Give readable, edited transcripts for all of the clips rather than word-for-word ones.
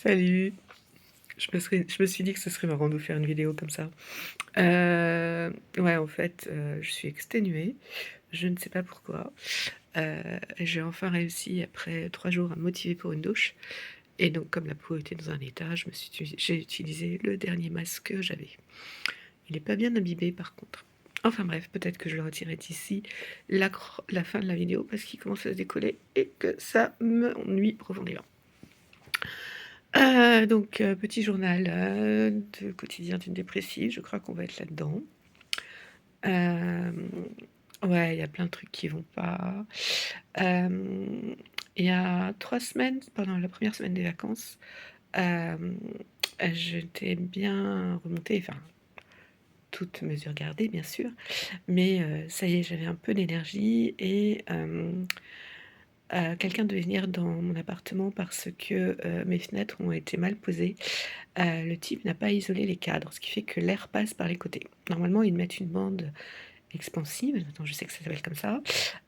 Salut! Je me suis dit que ce serait marrant de faire une vidéo comme ça. Ouais, en fait, je suis exténuée, je ne sais pas pourquoi. J'ai enfin réussi après 3 jours à me motiver pour une douche et donc comme la peau était dans un état, j'ai utilisé le dernier masque que j'avais. Il est pas bien imbibé par contre. Enfin bref, peut-être que je le retirerai d'ici la fin de la vidéo parce qu'il commence à se décoller et que ça m'ennuie profondément. Petit journal, de quotidien d'une dépressive, je crois qu'on va être là-dedans. Hem, ouais, il y a plein de trucs qui vont pas. Hem, il y a 3 semaines, pendant la première semaine des vacances, hem, j'étais bien remontée, enfin, toutes mesures gardées bien sûr, mais ça y est, j'avais un peu d'énergie et quelqu'un devait venir dans mon appartement parce que, mes fenêtres ont été mal posées. Le type n'a pas isolé les cadres, ce qui fait que l'air passe par les côtés. Normalement, ils mettent une bande expansive, maintenant je sais que ça s'appelle comme ça,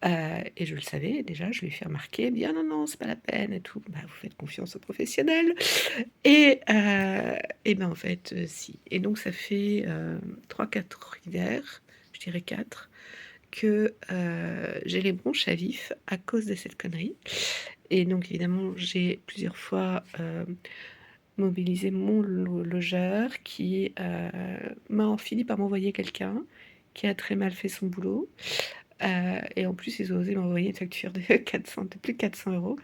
et je le savais déjà, je lui ai fait remarquer, elle me dit: «Ah non, non, c'est pas la peine et tout». Bah, vous faites confiance aux professionnels et ben, en fait, si et donc ça fait, 3-4 hivers, je dirais 4, que, j'ai les bronches à vif à cause de cette connerie et donc évidemment, j'ai plusieurs fois, mobilisé mon logeur qui, m'a fini par m'envoyer quelqu'un qui a très mal fait son boulot, et en plus ils ont osé m'envoyer une facture de 400 de plus de 400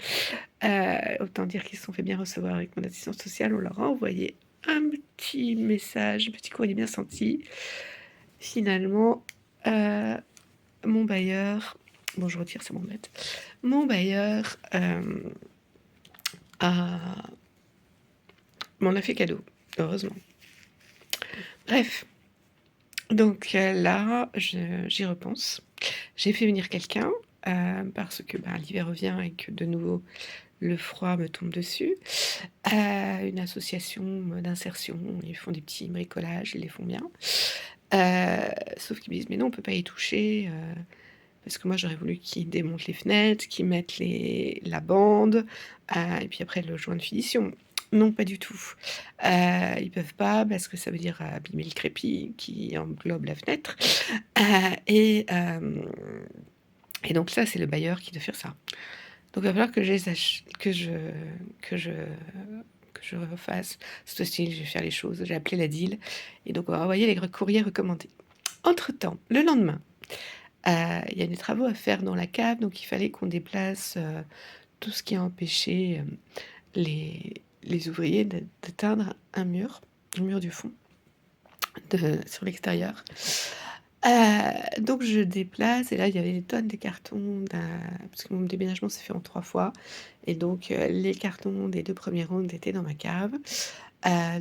€. Autant dire qu'ils se sont fait bien recevoir avec mon assistante sociale. On leur a envoyé un petit message, un petit courrier bien senti. Finalement, heu, mon bailleur bon je retire, ça m'embête. Mon bailleur, a m'en a fait cadeau, heureusement. Bref. Donc là, j'y repense. J'ai fait venir quelqu'un, parce que, ben, l'hiver revient et que de nouveau le froid me tombe dessus. Une association, d'insertion, ils font des petits bricolages, ils les font bien. Sauf qu'ils me disent: «Mais non, on peut pas y toucher», parce que moi j'aurais voulu qu'ils démontent les fenêtres, qu'ils mettent la bande, et puis après le joint de finition. Non, pas du tout. Ils peuvent pas parce que ça veut dire abîmer le crépi qui englobe la fenêtre, heu et hem et donc ça, c'est le bailleur qui doit faire ça. Donc il va falloir que je les ach que je que je refasse. C'est aussi, je vais faire les choses. J'ai appelé la DIL et donc on va envoyer les courriers recommandés. Entre temps, le lendemain, il y a des travaux à faire dans la cave, donc il fallait qu'on déplace, tout ce qui a empêché, les ouvriers d'atteindre un mur du fond sur l'extérieur. Donc je déplace et là, il y avait des tonnes de cartons parce que mon déménagement s'est fait en 3 fois et donc les cartons des 2 premières rondes étaient dans ma cave.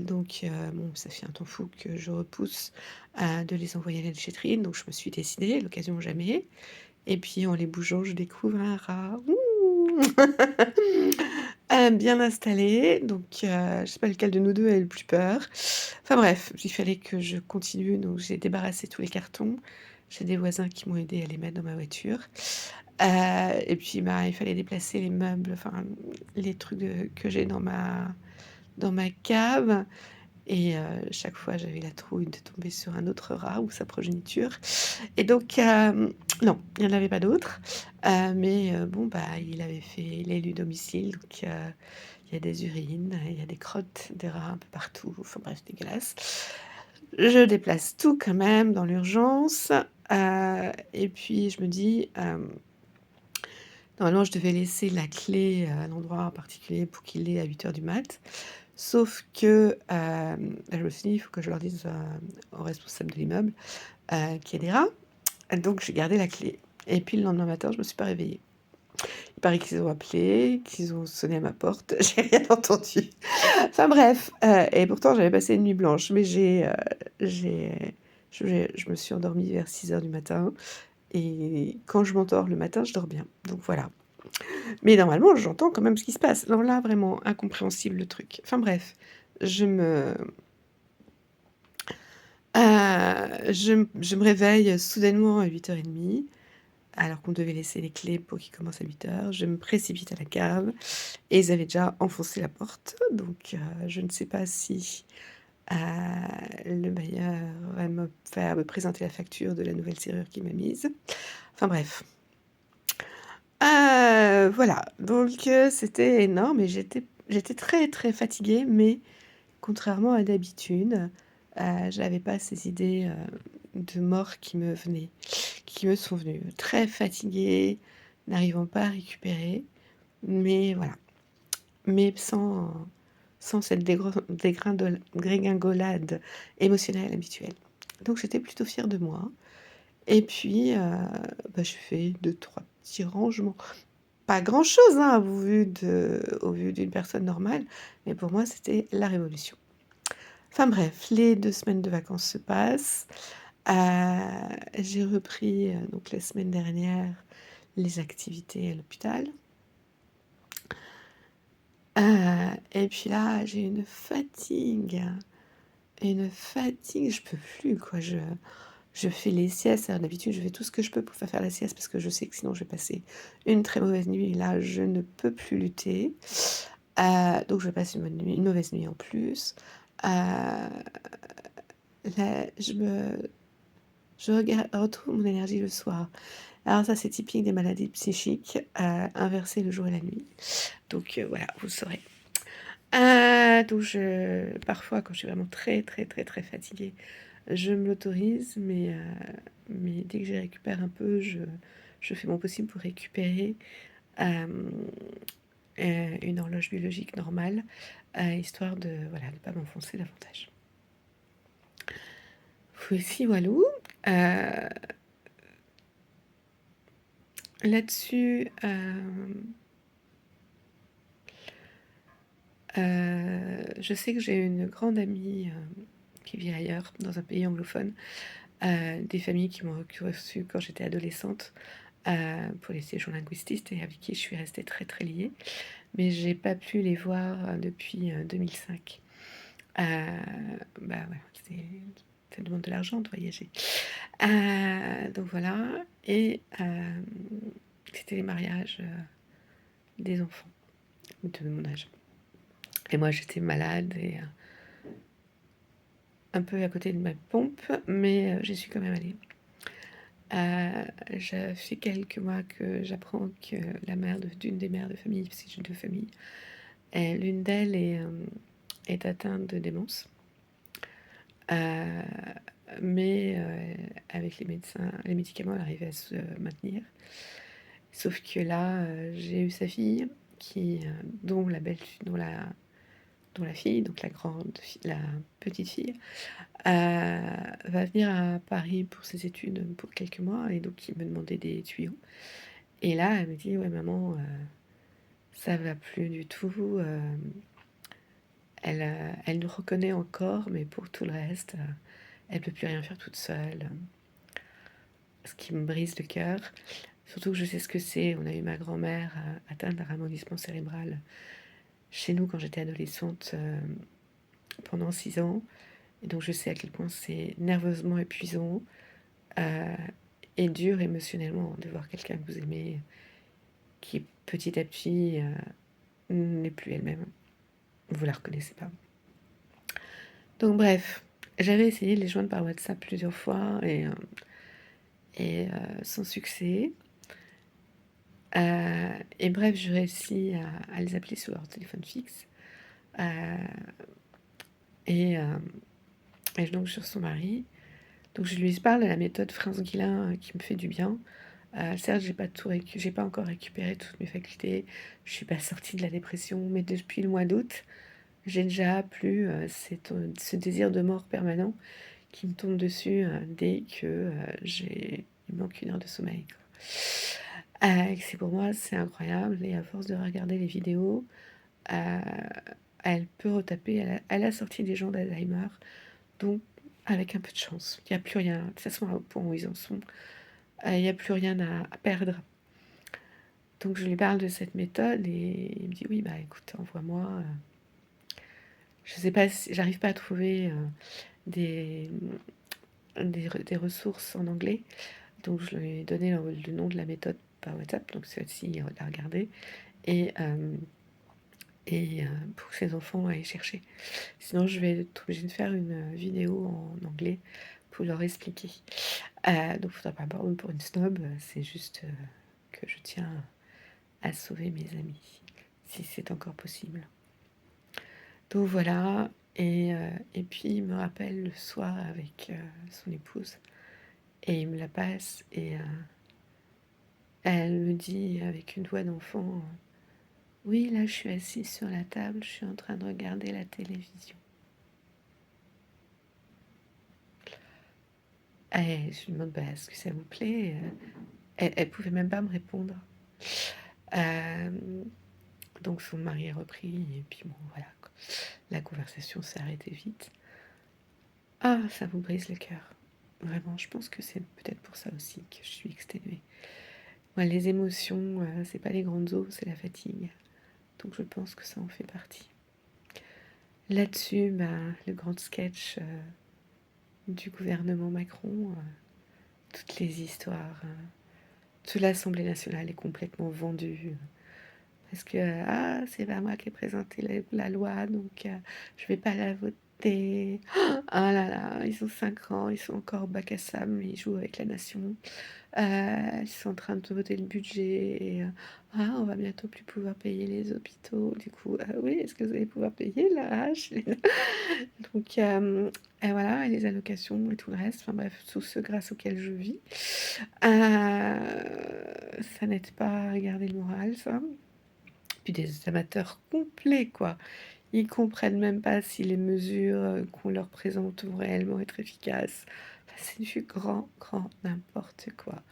Bon, ça fait un temps fou que je repousse, de les envoyer à la déchetterie, donc je me suis décidée, l'occasion jamais et puis en les bougeant, je découvre un rat, ouh! Bien installé, donc je sais pas lequel de nous 2 a eu le plus peur. Enfin bref, il fallait que je continue, donc j'ai débarrassé tous les cartons. J'ai des voisins qui m'ont aidée à les mettre dans ma voiture, et puis, bah, il fallait déplacer les meubles, enfin les trucs que j'ai dans ma cave et chaque fois j'avais la trouille de tomber sur un autre rat ou sa progéniture et donc non, il y en avait pas d'autres, mais bon, bah, il avait fait l'élu domicile, donc il y a des urines, il y a des crottes des rats un peu partout, enfin bref, dégueulasse. Je déplace tout quand même dans l'urgence, et puis je me dis, normalement je devais laisser la clé à un endroit en particulier pour qu'il l'ait à 8 heures du mat. Sauf que, je me suis dit: «Il faut que je leur dise, aux responsables de l'immeuble, qu'il y a des rats». Donc j'ai gardé la clé et puis le lendemain matin, je me suis pas réveillée. Il paraît qu'ils ont appelé, qu'ils ont sonné à ma porte, j'ai rien entendu. Enfin bref, et pourtant j'avais passé une nuit blanche, mais j'ai je me suis endormie vers 6 heures du matin et quand je m'endors le matin, je dors bien, donc voilà. Mais normalement, j'entends quand même ce qui se passe. Alors là, vraiment incompréhensible le truc. Enfin bref, je me je me réveille soudainement à 8h30. alors qu'on devait laisser les clés pour qu'ils commencent à 8 heures. Je me précipite à la cave et ils avaient déjà enfoncé la porte. Donc, je ne sais pas si le bailleur va me présenter la facture de la nouvelle serrure qu'il m'a mise. Enfin bref. Voilà, donc c'était énorme et j'étais très, très fatiguée, mais contrairement à d'habitude, j'avais pas ces idées, de mort qui me sont venues. Très fatiguée, n'arrivant pas à récupérer, mais voilà, mais sans cette dégringolade émotionnelle habituelle. Donc j'étais plutôt fière de moi et puis, je fais 2-3 petits rangements. Pas grand-chose, hein, au vu d'une personne normale, mais pour moi, c'était la révolution. Enfin bref, les 2 semaines de vacances se passent. J'ai repris, donc la semaine dernière, les activités à l'hôpital. Et puis là, j'ai une fatigue, je peux plus quoi. Je fais les siestes, alors d'habitude, je fais tout ce que je peux pour faire la sieste parce que je sais que sinon je vais passer une très mauvaise nuit et là, je ne peux plus lutter. Donc je passe une mauvaise nuit en plus. Heu, là, je retrouve mon énergie le soir. Alors ça, c'est typique des maladies psychiques, inversées le jour et la nuit. Donc voilà, vous saurez. Donc parfois, quand je suis vraiment très, très, très, très fatiguée, je me l'autorise, mais dès que je récupère un peu, je fais mon possible pour récupérer, hem, une horloge biologique normale, histoire de, voilà, de pas m'enfoncer davantage. Voici walou. Là-dessus, je sais que j'ai une grande amie, qui vit ailleurs, dans un pays anglophone, des familles qui m'ont reçue quand j'étais adolescente, pour les séjours linguististes et avec qui je suis restée très, très liée. Mais j'ai pas pu les voir, depuis, 2005. Ouais, ça demande de l'argent de voyager. Donc voilà et c'était les mariages, des enfants de mon âge et moi j'étais malade et un peu à côté de ma pompe, mais j'y suis quand même allée. Ça fait quelques mois que j'apprends que la mère d'une des mères de famille, parce que j'ai 2 familles, et l'une d'elles est atteinte de démence. Heu, mais avec les médicaments, elle arrivait à se maintenir. Sauf que là, j'ai eu sa fille qui, dont la belle dont la fille, donc la petite fille, va venir à Paris pour ses études, pour quelques mois et donc il me demandait des tuyaux et là, elle me dit: «Ouais maman, ça va plus du tout», elle nous reconnaît encore, mais pour tout le reste, elle peut plus rien faire toute seule, ce qui me brise le cœur. Surtout que je sais ce que c'est. On a eu ma grand-mère, atteinte d'un ramollissement cérébral chez nous quand j'étais adolescente, pendant 6 ans et donc je sais à quel point c'est nerveusement épuisant, heu et dur émotionnellement de voir quelqu'un que vous aimez qui petit à petit, n'est plus elle-même. Vous la reconnaissez pas. Donc bref, j'avais essayé de les joindre par WhatsApp plusieurs fois sans succès. Et bref, je réussis à les appeler sur leur téléphone fixe, heu et donc sur son mari. Donc je lui parle de la méthode France Guillain, qui me fait du bien. Certes, j'ai pas encore récupéré toutes mes facultés, je suis pas sortie de la dépression, mais depuis le mois d'août, j'ai déjà plus, ce désir de mort permanent qui me tombe dessus, dès que, il me manque 1 heure de sommeil, quoi. C'est pour moi, c'est incroyable et à force de regarder les vidéos, heu, elle peut retaper à la sortie des gens d'Alzheimer, donc avec un peu de chance. Il y a plus rien. De toute façon, au point où ils en sont, il y a plus rien à perdre. Donc je lui parle de cette méthode et il me dit: «Oui, bah, écoute, envoie-moi», je sais pas si j'arrive pas à trouver, des ressources en anglais, Donc je lui ai donné le nom de la méthode par WhatsApp, donc celle-ci l'a regardé et pour que ses enfants aillent chercher. Sinon je vais être obligée de faire une vidéo en anglais pour leur expliquer. Donc faudra pas prendre pour une snob, c'est juste, que je tiens à sauver mes amis, si c'est encore possible. Donc voilà, et puis il me rappelle le soir avec, son épouse et il me la passe et elle me dit avec une voix d'enfant, «Oui, là, je suis assise sur la table, je suis en train de regarder la télévision». Et je lui demande: «Bah, est-ce que ça vous plaît?» Elle pouvait même pas me répondre. Hem, donc son mari a repris et puis bon, voilà, quoi. La conversation s'est arrêtée vite. Ah, ça vous brise le cœur. Vraiment, je pense que c'est peut-être pour ça aussi que je suis exténuée. Moi, les émotions, c'est pas les grandes eaux, c'est la fatigue. Donc je pense que ça en fait partie. Là-dessus, bah, le grand sketch, du gouvernement Macron, toutes les histoires, toute l'Assemblée nationale est complètement vendue, parce que, «Ah, c'est pas moi qui ai présenté la loi, donc je vais pas la voter». Ah là là, ils ont 5 ans, ils sont encore au bac à sable, mais ils jouent avec la nation. Ils sont en train de voter le budget et «Ah, on va bientôt plus pouvoir payer les hôpitaux». Du coup, «Oui, est-ce que vous allez pouvoir payer l'AH?» Donc et voilà, et les allocations et tout le reste, enfin bref, tout ce grâce auquel je vis. Ça n'aide pas à garder le moral, ça. Puis des amateurs complets, quoi. Ils comprennent même pas si les mesures, qu'on leur présente vont réellement être efficaces. Enfin, c'est du grand, grand n'importe quoi.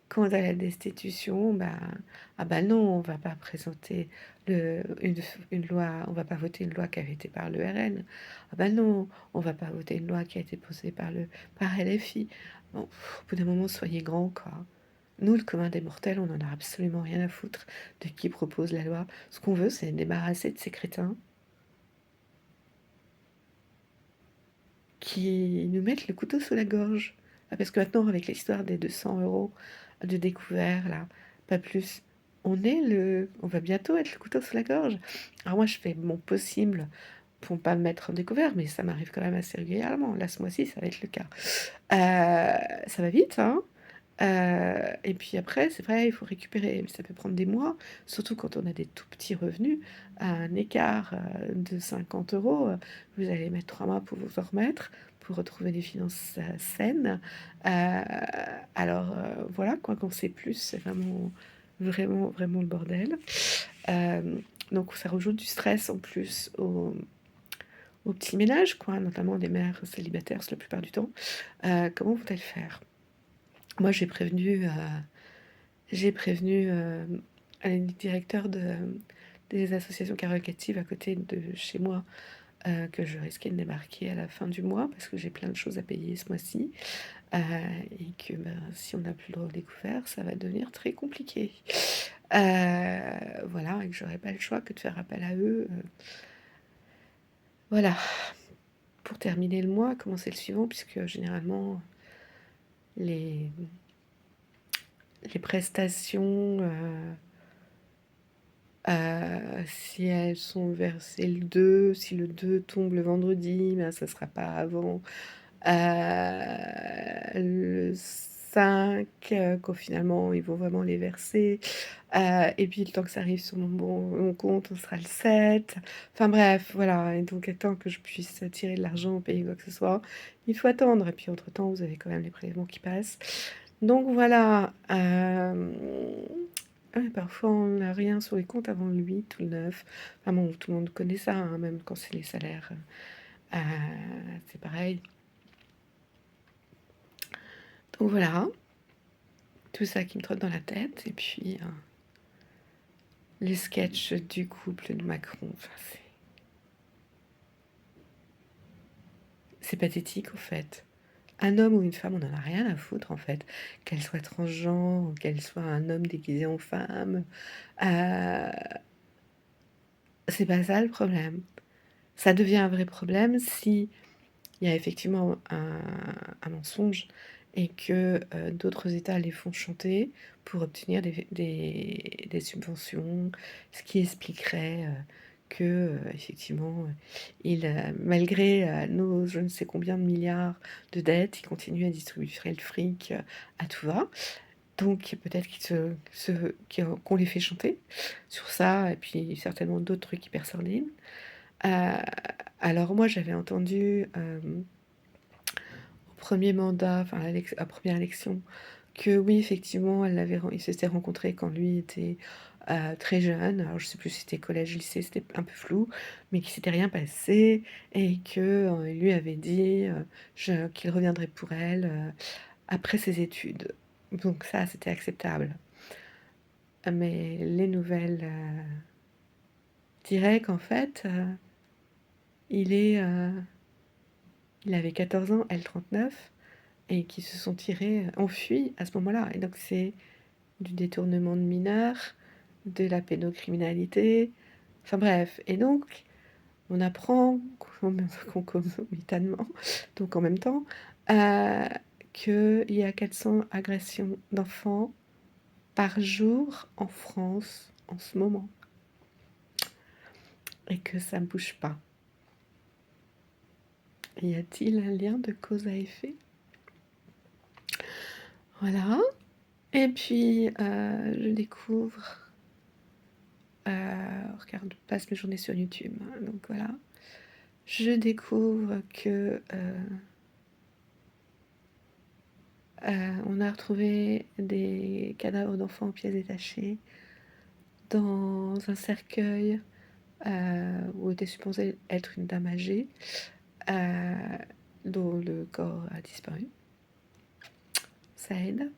Quant à la destitution, bah, ah bah non, on va pas présenter une loi, on va pas voter une loi qui avait été par le RN. Ah bah non, on va pas voter une loi qui a été posée par LFI. Bon, au bout d'un moment, soyez grands, quoi. Nous, le commun des mortels, on en a absolument rien à foutre de qui propose la loi. Ce qu'on veut, c'est débarrasser de ces crétins qui nous mettent le couteau sous la gorge. Ah, parce que maintenant, avec l'histoire des 200 euros de découvert, là, pas plus, on va bientôt être le couteau sous la gorge. Alors moi, je fais mon possible pour pas me mettre en découvert, mais ça m'arrive quand même assez régulièrement. Là, ce mois-ci, ça va être le cas. Ça va vite, hein. Et puis après, c'est vrai, il faut récupérer, mais ça peut prendre des mois, surtout quand on a des tout petits revenus. À un écart, de 50 €, vous allez mettre 3 mois pour vous en remettre, pour retrouver des finances, saines. Heu, alors, voilà, quoi, quand c'est plus, c'est vraiment, vraiment, vraiment le bordel. Donc ça rajoute du stress en plus aux petits ménages, quoi, notamment des mères célibataires, c'est la plupart du temps. Comment vont-elles faire? Moi, j'ai prévenu, les directeurs des associations caritatives à côté de chez moi, que je risquais de débarquer à la fin du mois parce que j'ai plein de choses à payer ce mois-ci, heu et que, ben, si on n'a plus le droit au découvert, ça va devenir très compliqué. Voilà, et que j'aurais pas le choix que de faire appel à eux, voilà, pour terminer le mois, commencer le suivant, puisque généralement les les prestations, si elles sont versées le 2, si le 2 tombe le vendredi, ben, ça sera pas avant, le 5, quand finalement ils vont vraiment les verser, et puis le temps que ça arrive sur mon compte, on sera le 7. Enfin bref, voilà, et donc attends que je puisse tirer de l'argent ou payer quoi que ce soit, il faut attendre, et puis entre-temps, vous avez quand même les prélèvements qui passent. Donc voilà, ouais, parfois on n'a rien sur les comptes avant le 8 ou le 9. Enfin bon, tout le monde connaît ça, hein, même quand c'est les salaires, heu, c'est pareil. Donc voilà, tout ça qui me trotte dans la tête, et puis, les sketchs du couple de Macron, enfin c'est pathétique, au fait. Un homme ou une femme, on en a rien à foutre, en fait. Qu'elle soit transgenre ou qu'elle soit un homme déguisé en femme, heu, c'est pas ça le problème. Ça devient un vrai problème si il y a effectivement un mensonge et que d'autres États les font chanter pour obtenir des subventions, ce qui expliquerait que effectivement, malgré nos je ne sais combien de milliards de dettes, ils continuent à distribuer le fric à tout va. Donc peut-être qu'on les fait chanter sur ça, et puis certainement d'autres trucs hyper sordide. Alors moi, j'avais entendu au premier mandat, enfin à la première élection, que oui, effectivement, ils s'étaient rencontrés quand lui était très jeune. Alors je sais plus si c'était collège, lycée, c'était un peu flou, mais qu'il s'était rien passé et que lui avait dit qu'il reviendrait pour elle après ses études. Donc ça, c'était acceptable. Mais les nouvelles diraient qu'en fait, il est, il avait 14 ans, elle 39, et qui se sont enfuis à ce moment-là. Et donc c'est du détournement de mineurs, de la pédocriminalité, enfin bref. Et donc on apprend concomitamment, donc en même temps, qu'il y a 400 agressions d'enfants par jour en France en ce moment, et que ça ne bouge pas. Y a-t-il un lien de cause à effet? Voilà. Et puis, je découvre, regarde, je passe mes journées sur YouTube, hein, donc voilà. Je découvre que on a retrouvé des cadavres d'enfants aux pièces détachées dans un cercueil où était supposée être une dame âgée, dont le corps a disparu. Ça aide.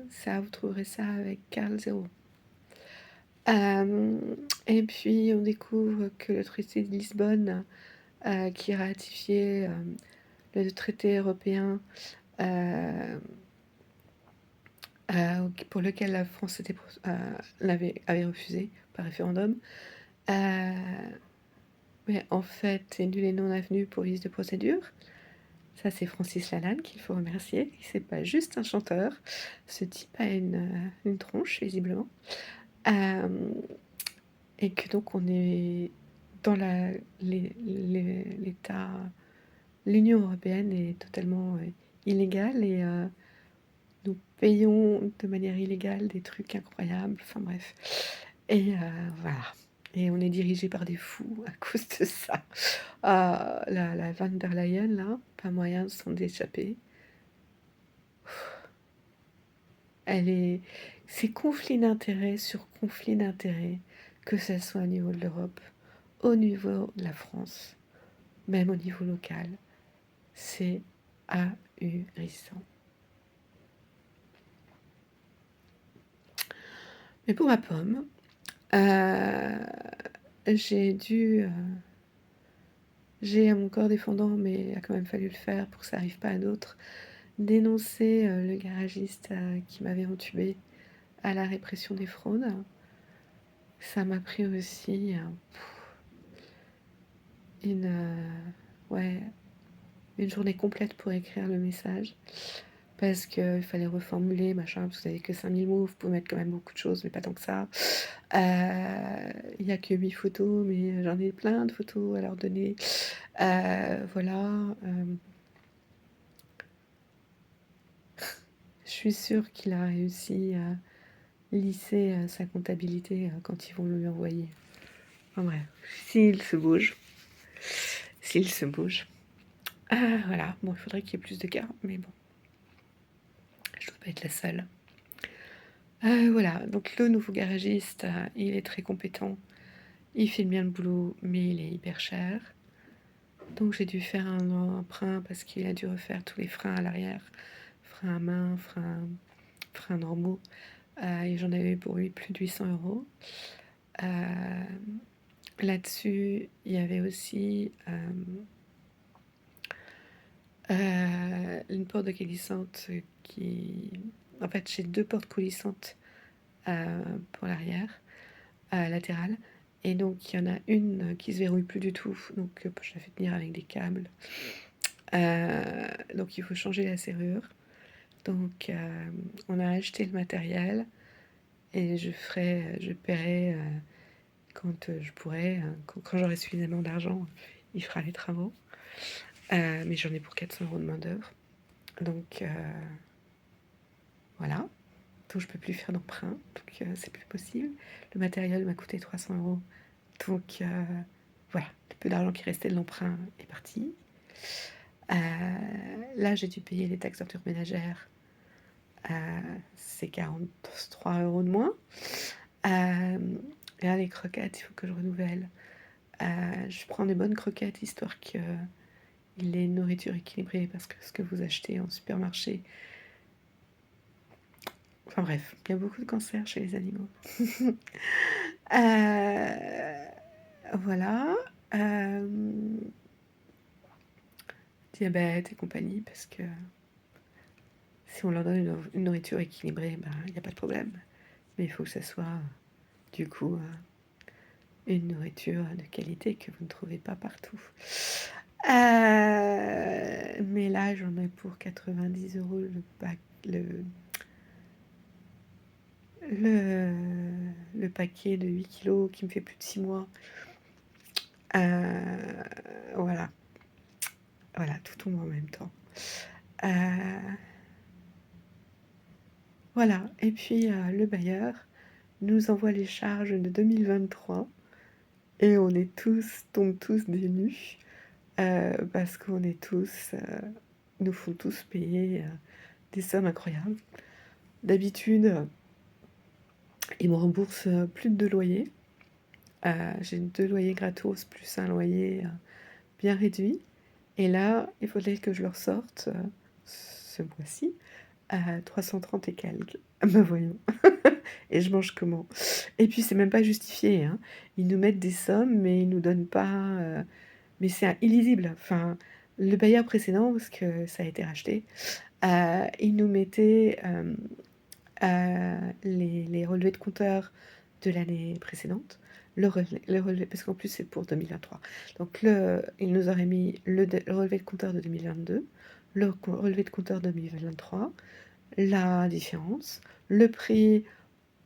Ça, vous trouverez ça avec Carl Zero. Et puis on découvre que le traité de Lisbonne, qui a ratifié le traité européen pour lequel la France avait refusé par référendum, mais en fait c'est nul et non avenu pour vice de procédure. Ça, c'est Francis Lalanne qu'il faut remercier. C'est pas juste un chanteur. Ce type a une tronche, visiblement. Et que donc on est dans l'État, l'Union européenne est totalement illégale, et nous payons de manière illégale des trucs incroyables, enfin bref. Et voilà. Et on est dirigé par des fous à cause de ça. La Van der Leyen, là, pas moyen de s'en échapper. C'est conflit d'intérêts sur conflit d'intérêts, que ce soit au niveau de l'Europe, au niveau de la France, même au niveau local. C'est ahurissant. Mais pour ma pomme, j'ai à mon corps défendant, mais il a quand même fallu le faire pour que ça n'arrive pas à d'autres, dénoncer le garagiste qui m'avait entubé à la répression des fraudes. Ça m'a pris aussi ouais, une journée complète pour écrire le message, parce qu'il fallait reformuler, machin, parce que vous n'avez que 5000 mots, vous pouvez mettre quand même beaucoup de choses, mais pas tant que ça. Il n'y a que 8 photos, mais j'en ai plein de photos à leur donner. Voilà. Je suis sûre qu'il a réussi à lisser sa comptabilité quand ils vont lui envoyer. Enfin bref, s'il se bouge. S'il se bouge. Voilà, bon, il faudrait qu'il y ait plus de cas, mais bon. Je dois pas être la seule. Voilà, donc le nouveau garagiste, il est très compétent. Il fait bien le boulot, mais il est hyper cher. Donc j'ai dû faire un emprunt parce qu'il a dû refaire tous les freins à l'arrière. Freins à main, freins normaux. Et j'en avais eu pour lui plus de 800 €. Là-dessus, il y avait aussi une porte de coulissante qui... En fait, j'ai 2 portes coulissantes pour l'arrière, latérale. Et donc, il y en a une qui se verrouille plus du tout. Donc, je la fais tenir avec des câbles. Donc il faut changer la serrure. Donc on a acheté le matériel et je paierai quand je pourrai, quand j'aurai suffisamment d'argent, il fera les travaux. Mais j'en ai pour 400 € de main-d'œuvre. Donc voilà. Donc je peux plus faire d'emprunt. Donc c'est plus possible. Le matériel m'a coûté 300 €. Donc voilà. Le peu d'argent qui restait de l'emprunt est parti. Là, j'ai dû payer les taxes d'ordures ménagères. C'est 43 € de moins. Là, les croquettes, il faut que je renouvelle. Je prends des bonnes croquettes histoire qu'il ait une nourriture équilibrée parce que ce que vous achetez en supermarché. Enfin bref, il y a beaucoup de cancers chez les animaux. Voilà. Diabète et compagnie, parce que si on leur donne une nourriture équilibrée, il n'y a pas de problème. Mais il faut que ça soit, du coup, une nourriture de qualité que vous ne trouvez pas partout. Mais là, j'en ai pour 90 € le paquet de 8 kilos qui me fait plus de 6 mois. Voilà. Voilà, tout tombe en même temps. Voilà. Et puis, le bailleur nous envoie les charges de 2023 et on tombe tous des nues parce qu'on est tous, nous font tous payer des sommes incroyables. D'habitude, ils me remboursent plus de 2 loyers. J'ai 2 loyers gratos plus un loyer bien réduit. Et là, il faudrait que je leur sorte ce mois-ci 330 et quelques. Ben voyons. Et je mange comment? Et puis c'est même pas justifié, hein. Ils nous mettent des sommes, mais ils nous donnent pas. Mais c'est illisible. Enfin, le bailleur précédent, parce que ça a été racheté, il nous mettait les relevés de compteur de l'année précédente, le relevé, parce qu'en plus c'est pour 2023. Donc il nous aurait mis le relevé de compteur de 2022, le relevé de compteur de 2023, la différence, le prix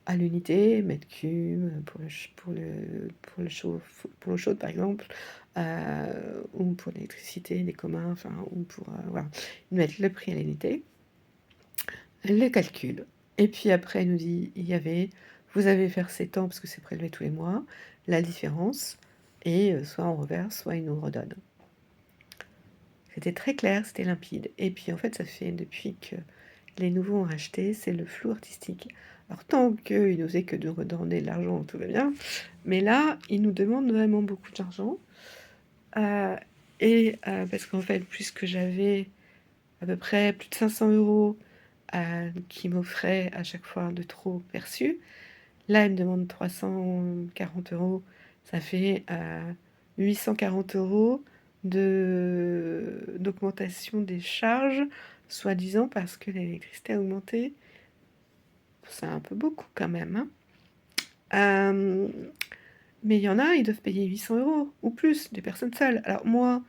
à l'unité, mètre cube, pour l'eau chaude par exemple, ou pour l'électricité, des communs, enfin, ou pour, voilà. Ils nous mettent le prix à l'unité, le calcul. Et puis après, il nous dit, vous avez versé tant, parce que c'est prélevé tous les mois, la différence, et soit on reverse, soit il nous redonne. C'était très clair, c'était limpide. Et puis en fait, ça fait depuis que les nouveaux ont racheté, c'est le flou artistique. Alors tant qu'il nous est que de redonner de l'argent, tout va bien. Mais là, ils nous demandent vraiment beaucoup d'argent. Parce qu'en fait, puisque j'avais à peu près plus de 500 € qui m'offraient à chaque fois de trop perçus, là, ils me demandent 340 €. Ça fait 840 € d'augmentation des charges, soi-disant parce que l'électricité a augmenté. C'est un peu beaucoup quand même, hein. Mais il y en a, ils doivent payer 800 € ou plus, des personnes seules. Alors moi,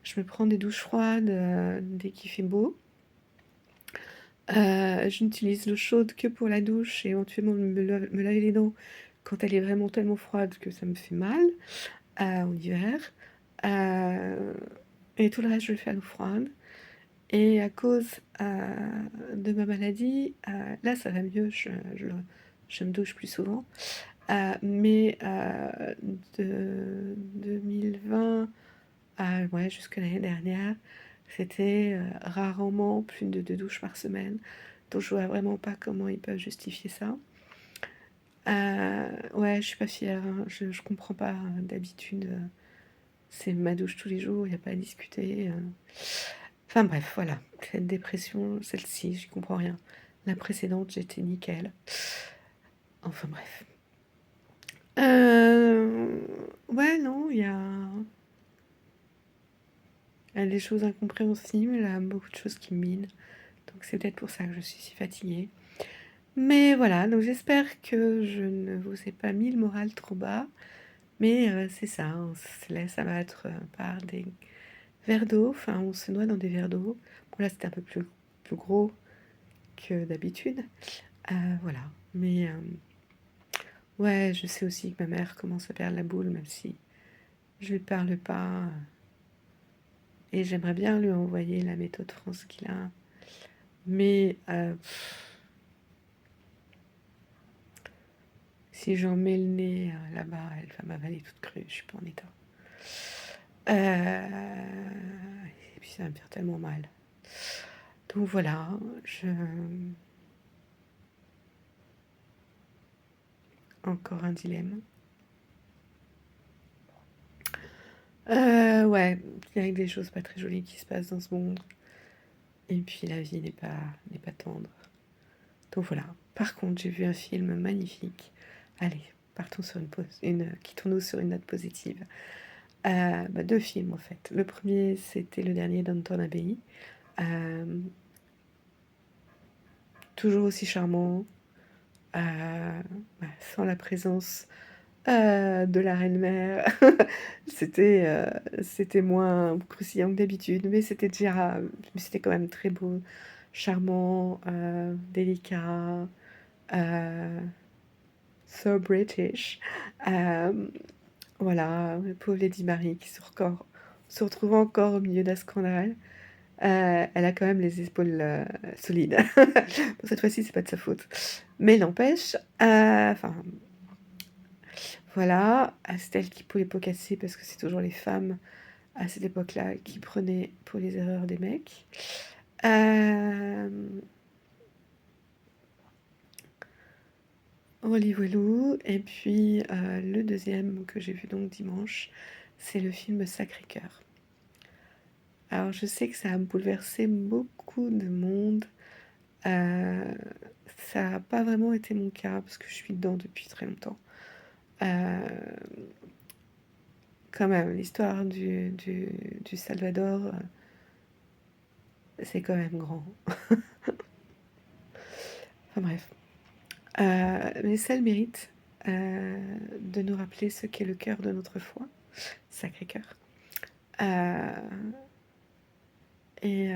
je me prends des douches froides dès qu'il fait beau. Je n'utilise l'eau chaude que pour la douche et éventuellement me laver les dents quand elle est vraiment tellement froide que ça me fait mal en hiver. Et tout le reste, je le fais à l'eau froide. Et à cause de ma maladie, là ça va mieux, je me douche plus souvent. Mais de 2020 ouais, jusqu'à l'année dernière, c'était rarement plus de 2 douches par semaine. Donc je vois vraiment pas comment ils peuvent justifier ça. Ouais, je suis pas fière, hein. Je comprends pas. D'habitude, c'est ma douche tous les jours, il n'y a pas à discuter. Enfin bref, voilà. Cette dépression, celle-ci, j'y comprends rien. La précédente, j'étais nickel. Enfin bref. Ouais, non, il y a des choses incompréhensibles, il y a beaucoup de choses qui me minent. Donc c'est peut-être pour ça que je suis si fatiguée. Mais voilà, donc j'espère que je ne vous ai pas mis le moral trop bas. Mais c'est ça, on se laisse abattre par verre d'eau, enfin on se noie dans des verres d'eau. Bon là c'était un peu plus gros que d'habitude. Voilà. Mais ouais, je sais aussi que ma mère commence à perdre la boule, même si je lui parle pas. Et j'aimerais bien lui envoyer la méthode France qu'il a. Mais si j'en mets le nez là-bas, elle va m'avaler toute crue. Je suis pas en état. Et puis ça va me faire tellement mal. Donc voilà, encore un dilemme. Ouais, il y a des choses pas très jolies qui se passent dans ce monde. Et puis la vie n'est pas tendre. Donc voilà. Par contre, j'ai vu un film magnifique. Allez, partons sur quittons-nous sur une note positive. Deux films en fait. Le premier, c'était le dernier d'Anton Abbey. Toujours aussi charmant, sans la présence de la reine-mère. C'était moins croustillant que d'habitude, mais c'était quand même très beau, charmant, délicat, so British. Voilà, pauvre Lady Mary qui se retrouve encore au milieu d'un scandale. Elle a quand même les épaules solides. Bon, cette fois-ci, c'est pas de sa faute. Mais n'empêche, enfin, voilà, c'est elle qui pour les pots cassés parce que c'est toujours les femmes à cette époque-là qui prenaient pour les erreurs des mecs. Oli voilou. Et puis le deuxième que j'ai vu donc dimanche, c'est le film Sacré-Cœur. Alors je sais que ça a bouleversé beaucoup de monde. Ça n'a pas vraiment été mon cas parce que je suis dedans depuis très longtemps. Quand même, l'histoire du Salvador, c'est quand même grand. Enfin bref. Mais ça a le mérite de nous rappeler ce qu'est le cœur de notre foi, Sacré-Cœur. Et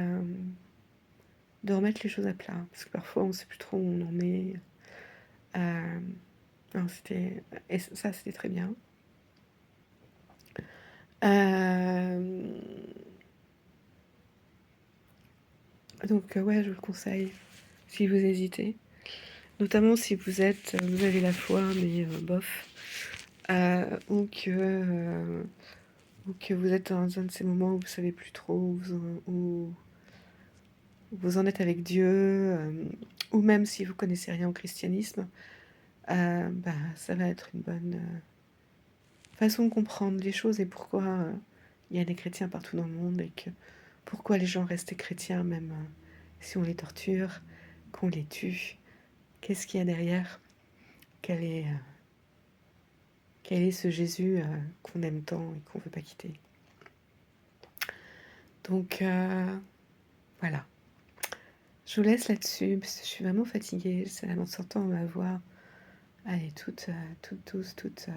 de remettre les choses à plat, parce que parfois on ne sait plus trop où on en est. Non, et ça, c'était très bien. Donc ouais, je vous le conseille si vous hésitez, notamment si vous avez la foi mais bof, ou que vous êtes dans un de ces moments où vous savez plus trop où vous en êtes avec Dieu, ou même si vous connaissez rien au christianisme, ça va être une bonne façon de comprendre les choses et pourquoi il y a des chrétiens partout dans le monde et pourquoi les gens restent chrétiens même si on les torture, qu'on les tue. Qu'est-ce qu'il y a derrière? Quel est ce Jésus qu'on aime tant et qu'on ne veut pas quitter? Donc voilà. Je vous laisse là-dessus parce que je suis vraiment fatiguée. Ça s'entend ma voix. Elle est toute douce, toute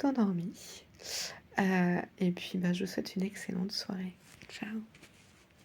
endormie. Et puis je vous souhaite une excellente soirée. Ciao.